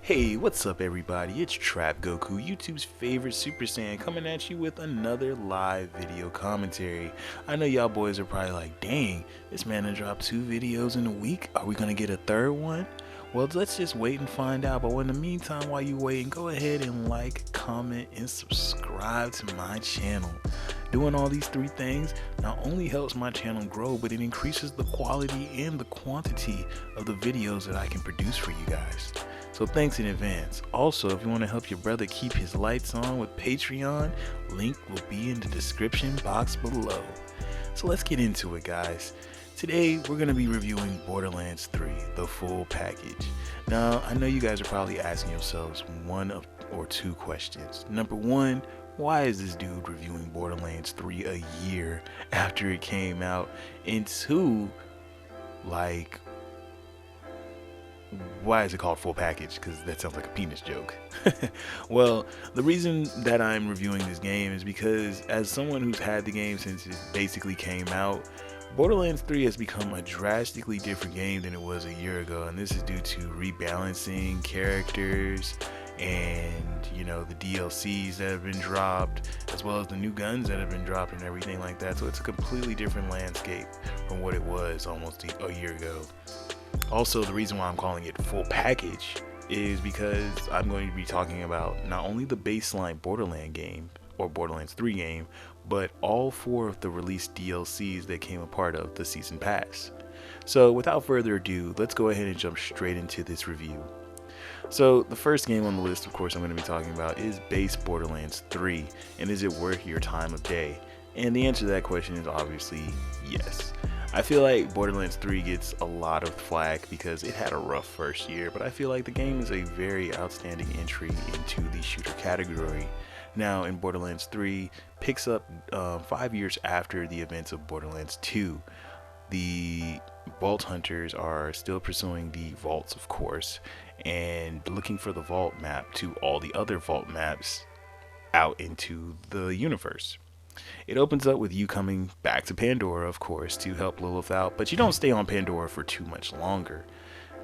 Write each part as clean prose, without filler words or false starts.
Hey, what's up everybody? It's TrapGoku, YouTube's favorite Super Saiyan, coming at you with another live video commentary. I know y'all boys are probably like, dang, this man done dropped 2 videos in a week. Are we gonna get a third one? Well, let's just wait and find out. But in the meantime, while you waiting, go ahead and like, comment, and subscribe to my channel. Doing all these 3 things not only helps my channel grow, but it increases the quality and the quantity of the videos that I can produce for you guys. So thanks in advance. Also, if you want to help your brother keep his lights on with Patreon, link will be in the description box below. So let's get into it, guys. Today we're going to be reviewing Borderlands 3, the full package. Now, I know you guys are probably asking yourselves one or two questions. Number one, why is this dude reviewing Borderlands 3 a year after it came out? And two, like, why is it called full package? Because that sounds like a penis joke. Well, the reason that I'm reviewing this game is because as someone who's had the game since it basically came out, Borderlands 3 has become a drastically different game than it was a year ago, and this is due to rebalancing characters and, you know, the DLCs that have been dropped, as well as the new guns that have been dropped and everything like that. So it's a completely different landscape from what it was almost a year ago. Also, the reason why I'm calling it full package is because I'm going to be talking about not only the baseline Borderlands game or Borderlands 3 game, but all 4 of the released DLCs that came a part of the season pass. So without further ado, let's go ahead and jump straight into this review. So the first game on the list, of course, I'm going to be talking about is base Borderlands 3, and is it worth your time of day? And the answer to that question is obviously yes. I feel like Borderlands 3 gets a lot of flack because it had a rough first year, but I feel like the game is a very outstanding entry into the shooter category. Now, in Borderlands 3, picks up 5 years after the events of Borderlands 2. The Vault Hunters are still pursuing the vaults, of course, and looking for the vault map to all the other vault maps out into the universe. It opens up with you coming back to Pandora, of course, to help Lilith out, but you don't stay on Pandora for too much longer.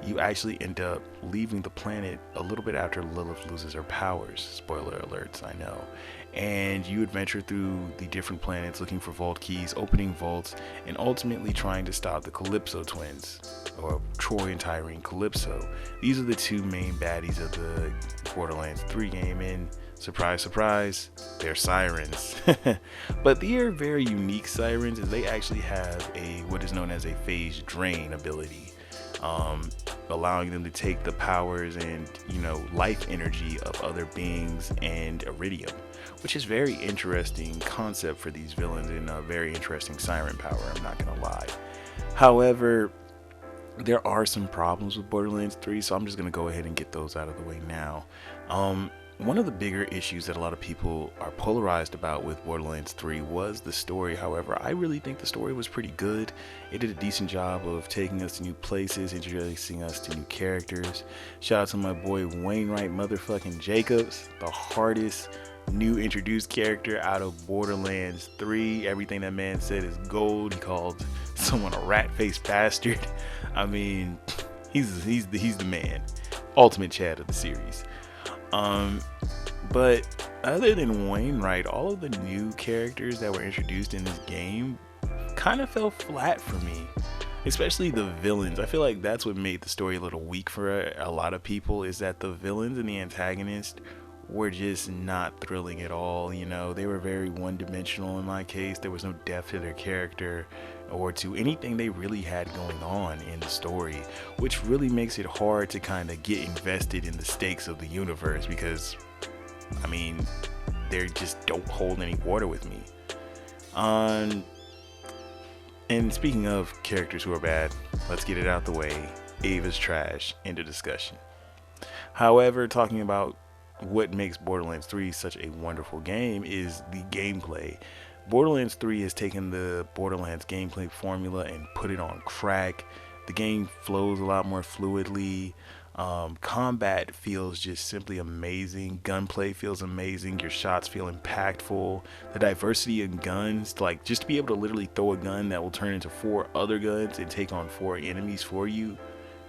You actually end up leaving the planet a little bit after Lilith loses her powers. Spoiler alerts, I know. And you adventure through the different planets looking for vault keys, opening vaults, and ultimately trying to stop the Calypso twins, or Troy and Tyrene Calypso. These are the 2 main baddies of the Borderlands 3 game, and surprise, surprise, they're sirens. But they are very unique sirens, as they actually have what is known as a phase drain ability, allowing them to take the powers and, you know, life energy of other beings and iridium, which is very interesting concept for these villains and a very interesting siren power, I'm not gonna lie. However, there are some problems with Borderlands 3, so I'm just gonna go ahead and get those out of the way now. One of the bigger issues that a lot of people are polarized about with Borderlands 3 was the story. However, I really think the story was pretty good. It did a decent job of taking us to new places, introducing us to new characters. Shout out to my boy Wainwright motherfucking Jacobs, the hardest new introduced character out of Borderlands 3. Everything that man said is gold. He called someone a rat-faced bastard. I mean, he's the man. Ultimate Chad of the series. But other than Wainwright, all of the new characters that were introduced in this game kind of fell flat for me, especially the villains. I feel like that's what made the story a little weak for a lot of people, is that the villains and the antagonist were just not thrilling at all. You know, they were very one-dimensional in my case. There was no depth to their character or to anything they really had going on in the story, which really makes it hard to kind of get invested in the stakes of the universe, because I mean, they just don't hold any water with me. And speaking of characters who are bad, let's get it out the way. Ava's trash. End of discussion. However, talking about what makes Borderlands 3 such a wonderful game is the gameplay. Borderlands 3 has taken the Borderlands gameplay formula and put it on crack. The game flows a lot more fluidly. Combat feels just simply amazing. Gunplay feels amazing. Your shots feel impactful. The diversity in guns, like just to be able to literally throw a gun that will turn into 4 other guns and take on 4 enemies for you,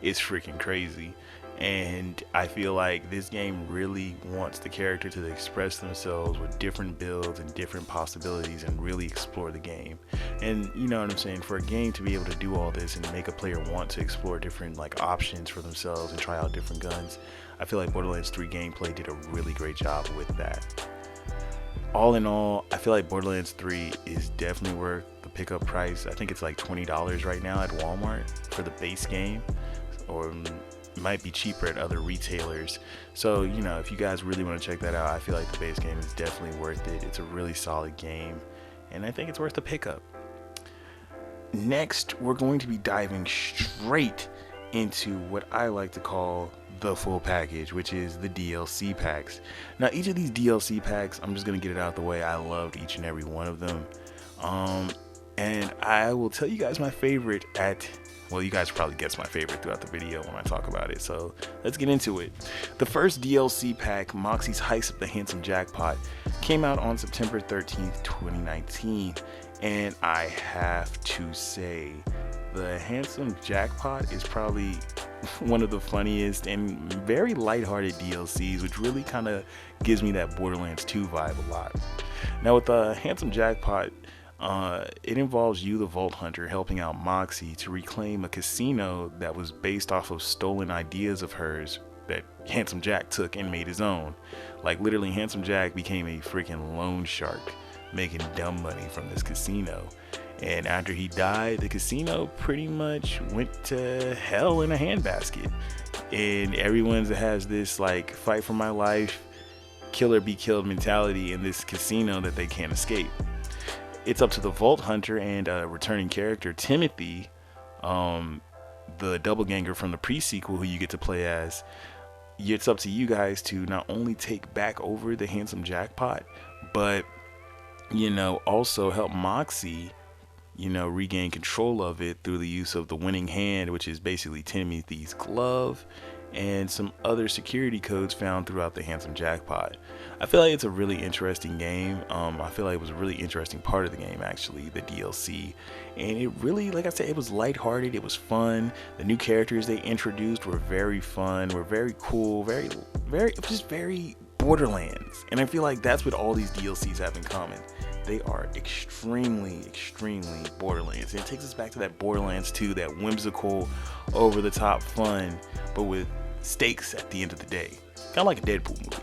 is freaking crazy. And I feel like this game really wants the character to express themselves with different builds and different possibilities and really explore the game. And you know what I'm saying, for a game to be able to do all this and make a player want to explore different like options for themselves and try out different guns, I feel like Borderlands 3 gameplay did a really great job with that. All in all, I feel like Borderlands 3 is definitely worth the pickup price. I think it's like $20 right now at Walmart for the base game, or might be cheaper at other retailers. So, you know, if you guys really want to check that out, I feel like the base game is definitely worth it. It's a really solid game, and I think it's worth the pickup. Next, we're going to be diving straight into what I like to call the full package, which is the DLC packs. Now, each of these DLC packs, I'm just going to get it out the way. I loved each and every one of them. And I will tell you guys my favorite well, you guys probably guess my favorite throughout the video when I talk about it. So let's get into it. The first DLC pack, Moxxi's Heist of the Handsome Jackpot, came out on September 13th, 2019. And I have to say, the Handsome Jackpot is probably one of the funniest and very lighthearted DLCs, which really kind of gives me that Borderlands 2 vibe a lot. Now with the Handsome Jackpot, it involves you, the Vault Hunter, helping out Moxxi to reclaim a casino that was based off of stolen ideas of hers that Handsome Jack took and made his own. Like literally, Handsome Jack became a freaking loan shark, making dumb money from this casino. And after he died, the casino pretty much went to hell in a handbasket. And everyone has this like fight for my life, kill or be killed mentality in this casino that they can't escape. It's up to the Vault Hunter and returning character Timothy, the doppelganger from the pre-sequel who you get to play as. It's up to you guys to not only take back over the Handsome Jackpot, but, you know, also help Moxxi, you know, regain control of it through the use of the winning hand, which is basically Timothy's glove, and some other security codes found throughout the Handsome Jackpot. I feel like it's a really interesting game. I feel like it was a really interesting part of the game, actually, the DLC. And it really, like I said, it was lighthearted, it was fun. The new characters they introduced were very fun, were very cool, just very Borderlands. And I feel like that's what all these DLCs have in common. They are extremely Borderlands. And it takes us back to that Borderlands 2, that whimsical, over-the-top fun, but with stakes at the end of the day. Kind of like a Deadpool movie.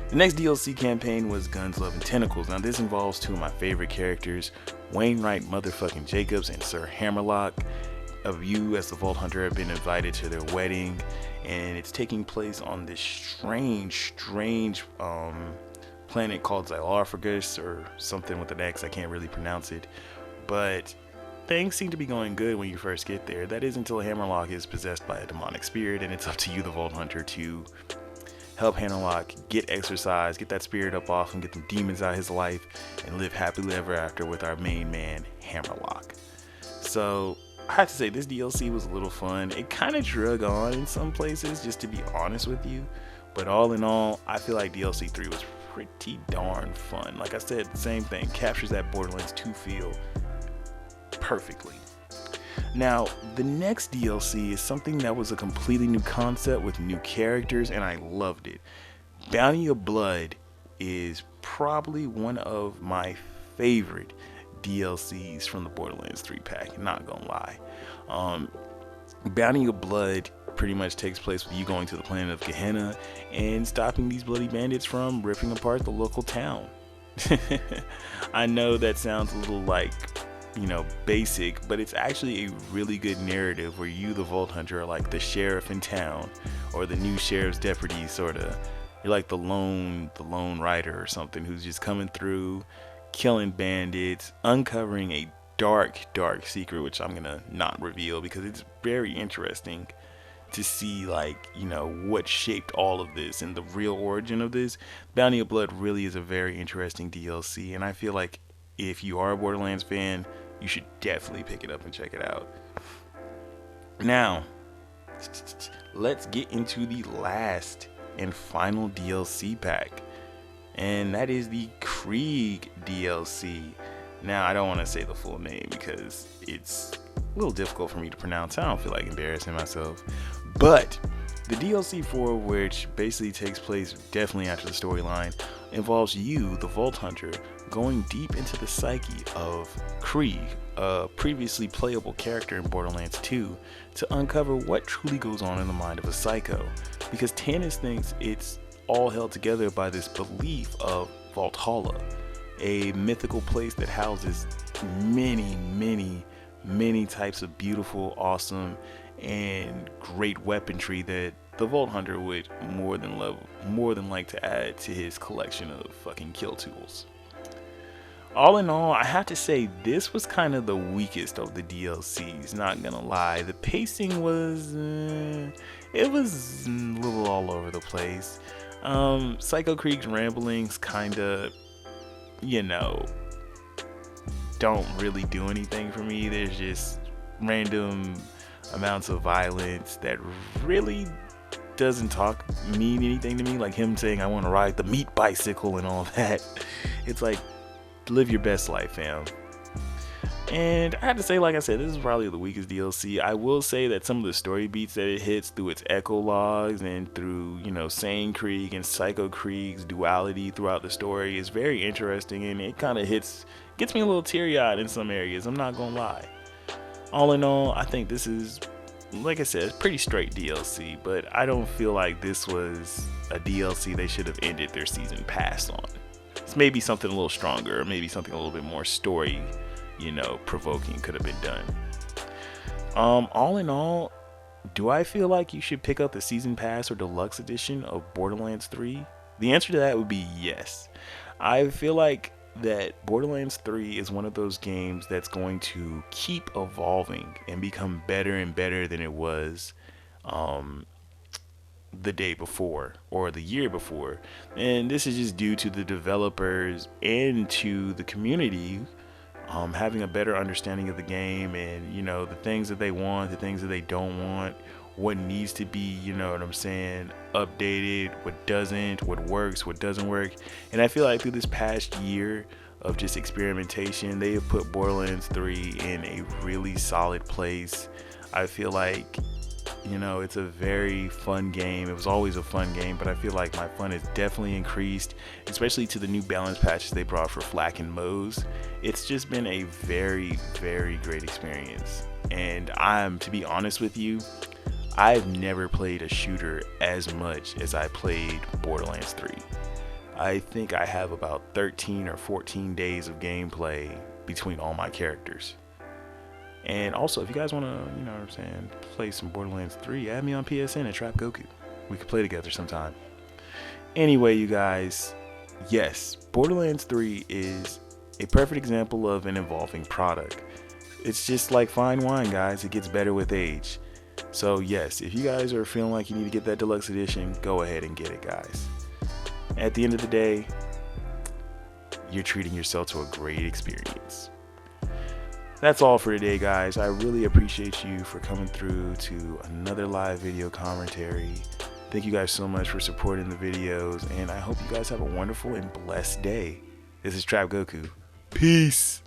The next DLC campaign was Guns, Love, and Tentacles. Now this involves two of my favorite characters, Wainwright motherfucking Jacobs and Sir Hammerlock. Of you as the Vault Hunter have been invited to their wedding, and it's taking place on this strange planet called Xylarphagus or something with an X. I can't really pronounce it, but things seem to be going good when you first get there. That is until Hammerlock is possessed by a demonic spirit, and it's up to you, the Vault Hunter, to help Hammerlock get exorcised, get that spirit up off him, get them demons out of his life, and live happily ever after with our main man, Hammerlock. So I have to say, this DLC was a little fun. It kind of drug on in some places, just to be honest with you, but all in all, I feel like DLC 3 was pretty darn fun. Like I said, the same thing, captures that Borderlands 2 feel perfectly. Now, the next DLC is something that was a completely new concept with new characters, and I loved it. Bounty of Blood is probably one of my favorite DLCs from the Borderlands 3 pack, not gonna lie. Bounty of Blood pretty much takes place with you going to the planet of Gehenna and stopping these bloody bandits from ripping apart the local town. I know that sounds a little like, you know, basic, but it's actually a really good narrative where you, the Vault Hunter, are like the sheriff in town, or the new sheriff's deputy, sort of. You're like the lone rider or something who's just coming through, killing bandits, uncovering a dark secret, which I'm gonna not reveal because it's very interesting to see, like, you know, what shaped all of this and the real origin of this. Bounty of Blood really is a very interesting DLC, and I feel like if you are a Borderlands fan, you should definitely pick it up and check it out. Now, let's get into the last and final DLC pack, and that is the Krieg DLC. Now, I don't want to say the full name because it's a little difficult for me to pronounce. I don't feel like embarrassing myself, but The DLC 4, which basically takes place definitely after the storyline, involves you, the Vault Hunter, going deep into the psyche of Krieg, a previously playable character in Borderlands 2, to uncover what truly goes on in the mind of a psycho, because Tannis thinks it's all held together by this belief of Valhalla, a mythical place that houses many types of beautiful, awesome, and great weaponry that the Vault Hunter would more than like to add to his collection of fucking kill tools. All in all, I have to say this was kind of the weakest of the DLCs, not gonna lie. The pacing was it was a little all over the place. Psycho Krieg's ramblings kinda, don't really do anything for me. There's just random amounts of violence that really doesn't mean anything to me, like him saying I want to ride the meat bicycle and all that. It's like, live your best life, fam. And I have to say, like I said, this is probably the weakest DLC. I will say that some of the story beats that it hits through its echo logs and through, Saiyan Krieg and Psycho Krieg's duality throughout the story is very interesting, and it kind of gets me a little teary-eyed in some areas, I'm not gonna lie. All in all, I think this is, like I said, it's pretty straight DLC, but I don't feel like this was a DLC they should have ended their season pass on. It's maybe something a little stronger, or maybe something a little bit more story, provoking could have been done. All in all, do I feel like you should pick up the season pass or deluxe edition of Borderlands 3? The answer to that would be yes. I feel like that Borderlands 3 is one of those games that's going to keep evolving and become better and better than it was the day before or the year before. And this is just due to the developers and to the community having a better understanding of the game, and the things that they want, the things that they don't want, what needs to be, updated, what doesn't, what works, what doesn't work. And I feel like through this past year of just experimentation, they have put Borderlands 3 in a really solid place. I feel like, it's a very fun game. It was always a fun game, but I feel like my fun has definitely increased, especially to the new balance patches they brought for Flak and Moze. It's just been a very great experience. And to be honest with you, I've never played a shooter as much as I played Borderlands 3. I think I have about 13 or 14 days of gameplay between all my characters. And also, if you guys want to, play some Borderlands 3, add me on PSN at TrapGoku. We could play together sometime. Anyway, you guys, yes, Borderlands 3 is a perfect example of an evolving product. It's just like fine wine, guys. It gets better with age. So yes, if you guys are feeling like you need to get that deluxe edition, go ahead and get it, guys. At the end of the day, you're treating yourself to a great experience. That's all for today, guys. I really appreciate you for coming through to another live video commentary. Thank you guys so much for supporting the videos, and I hope you guys have a wonderful and blessed day. This is TrapGoku. Peace.